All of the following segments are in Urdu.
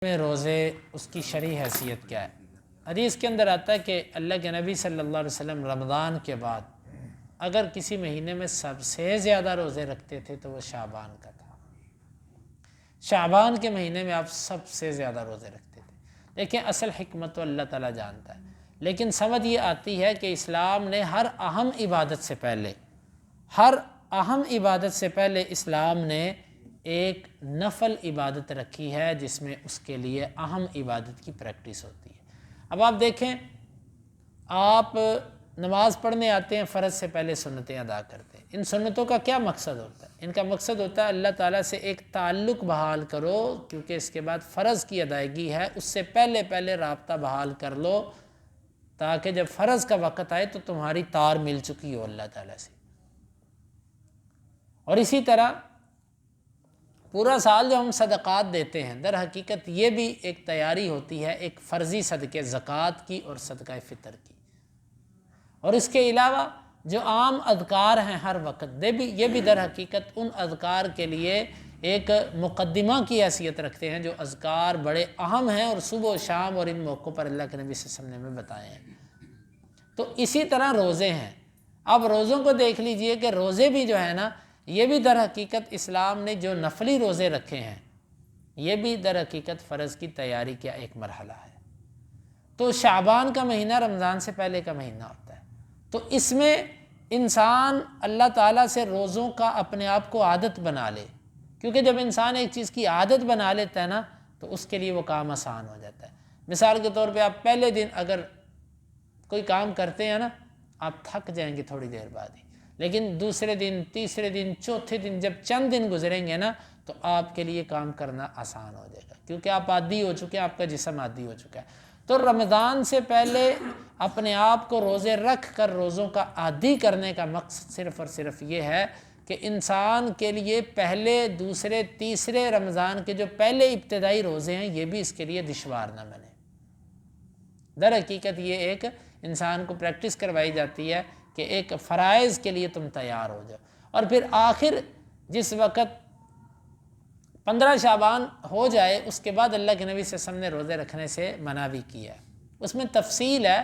میں روزے اس کی شرعی حیثیت کیا ہے؟ حدیث کے اندر آتا ہے کہ اللہ کے نبی صلی اللہ علیہ وسلم رمضان کے بعد اگر کسی مہینے میں سب سے زیادہ روزے رکھتے تھے تو وہ شعبان کا تھا۔ شعبان کے مہینے میں آپ سب سے زیادہ روزے رکھتے تھے۔ دیکھیں اصل حکمت تو اللہ تعالیٰ جانتا ہے، لیکن سمجھ یہ آتی ہے کہ اسلام نے ہر اہم عبادت سے پہلے اسلام نے ایک نفل عبادت رکھی ہے جس میں اس کے لیے اہم عبادت کی پریکٹس ہوتی ہے۔ اب آپ دیکھیں، آپ نماز پڑھنے آتے ہیں، فرض سے پہلے سنتیں ادا کرتے ہیں۔ ان سنتوں کا کیا مقصد ہوتا ہے؟ ان کا مقصد ہوتا ہے اللہ تعالیٰ سے ایک تعلق بحال کرو، کیونکہ اس کے بعد فرض کی ادائیگی ہے، اس سے پہلے رابطہ بحال کر لو تاکہ جب فرض کا وقت آئے تو تمہاری تار مل چکی ہو اللہ تعالیٰ سے۔ اور اسی طرح پورا سال جو ہم صدقات دیتے ہیں، در حقیقت یہ بھی ایک تیاری ہوتی ہے ایک فرضی صدقے زکوٰۃ کی اور صدقہ فطر کی۔ اور اس کے علاوہ جو عام اذکار ہیں ہر وقت یہ بھی در حقیقت ان اذکار کے لیے ایک مقدمہ کی حیثیت رکھتے ہیں، جو اذکار بڑے اہم ہیں اور صبح و شام اور ان موقعوں پر اللہ کے نبی صلی اللہ علیہ وسلم نے بتائے ہیں۔ تو اسی طرح روزے ہیں۔ اب روزوں کو دیکھ لیجئے کہ روزے بھی جو ہے نا، یہ بھی در حقیقت اسلام نے جو نفلی روزے رکھے ہیں، یہ بھی در حقیقت فرض کی تیاری کا ایک مرحلہ ہے۔ تو شعبان کا مہینہ رمضان سے پہلے کا مہینہ ہوتا ہے، تو اس میں انسان اللہ تعالیٰ سے روزوں کا اپنے آپ کو عادت بنا لے، کیونکہ جب انسان ایک چیز کی عادت بنا لیتا ہے نا تو اس کے لیے وہ کام آسان ہو جاتا ہے۔ مثال کے طور پہ آپ پہلے دن اگر کوئی کام کرتے ہیں نا، آپ تھک جائیں گے تھوڑی دیر بعد ہی، لیکن دوسرے دن، تیسرے دن، چوتھے دن جب چند دن گزریں گے نا تو آپ کے لیے کام کرنا آسان ہو جائے گا، کیونکہ آپ عادی ہو چکے ہیں، آپ کا جسم عادی ہو چکا ہے۔ تو رمضان سے پہلے اپنے آپ کو روزے رکھ کر روزوں کا عادی کرنے کا مقصد صرف اور صرف یہ ہے کہ انسان کے لیے پہلے، دوسرے، تیسرے رمضان کے جو پہلے ابتدائی روزے ہیں یہ بھی اس کے لیے دشوار نہ بنے۔ در حقیقت یہ ایک انسان کو پریکٹس کروائی جاتی ہے کہ ایک فرائض کے لیے تم تیار ہو جاؤ۔ اور پھر آخر جس وقت 15 شعبان ہو جائے اس کے بعد اللہ کے نبی صلی اللہ علیہ وسلم نے روزے رکھنے سے منع بھی کیا ہے۔ اس میں تفصیل ہے،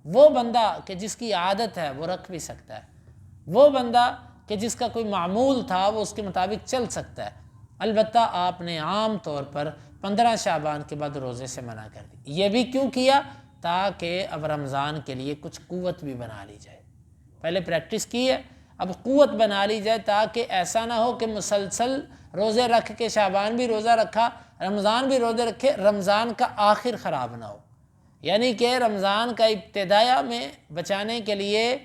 وہ بندہ کہ جس کی عادت ہے وہ رکھ بھی سکتا ہے، وہ بندہ کہ جس کا کوئی معمول تھا وہ اس کے مطابق چل سکتا ہے، البتہ آپ نے عام طور پر 15 شعبان کے بعد روزے سے منع کر دی۔ یہ بھی کیوں کیا؟ تاکہ اب رمضان کے لیے کچھ قوت بھی بنا لی جائے۔ پہلے پریکٹس کی ہے، اب قوت بنا لی جائے تاکہ ایسا نہ ہو کہ مسلسل روزے رکھ کے شعبان بھی روزہ رکھا، رمضان بھی روزے رکھے، رمضان کا آخر خراب نہ ہو۔ یعنی کہ رمضان کا ابتداء میں بچانے کے لیے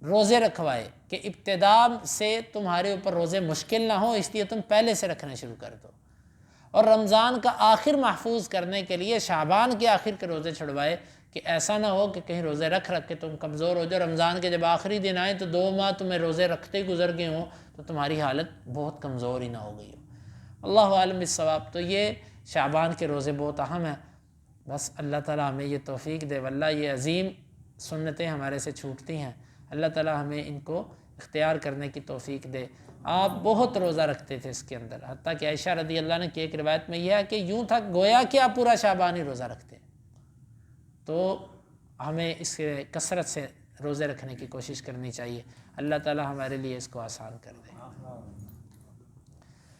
روزے رکھوائے کہ ابتدا سے تمہارے اوپر روزے مشکل نہ ہو، اس لیے تم پہلے سے رکھنے شروع کر دو، اور رمضان کا آخر محفوظ کرنے کے لیے شعبان کے آخر کے روزے چھڑوائے کہ ایسا نہ ہو کہ کہیں روزے رکھ کے تم کمزور ہو جاؤ، رمضان کے جب آخری دن آئے تو 2 ماہ تمہیں روزے رکھتے ہی گزر گئے ہوں تو تمہاری حالت بہت کمزور ہی نہ ہو گئی ہو۔ اللہ عالم بالصواب۔ تو یہ شعبان کے روزے بہت اہم ہیں، بس اللہ تعالیٰ ہمیں یہ توفیق دے، واللہ یہ عظیم سنتیں ہمارے سے چھوٹتی ہیں، اللہ تعالیٰ ہمیں ان کو اختیار کرنے کی توفیق دے۔ آپ بہت روزہ رکھتے تھے اس کے اندر، حتیٰ کہ عائشہ رضی اللہ عنہ کی ایک روایت میں یہ ہے کہ یوں تھا گویا کہ آپ پورا شعبان ہی روزہ رکھتے ہیں۔ تو ہمیں اس کے کثرت سے روزے رکھنے کی کوشش کرنی چاہیے، اللہ تعالیٰ ہمارے لیے اس کو آسان کر دے۔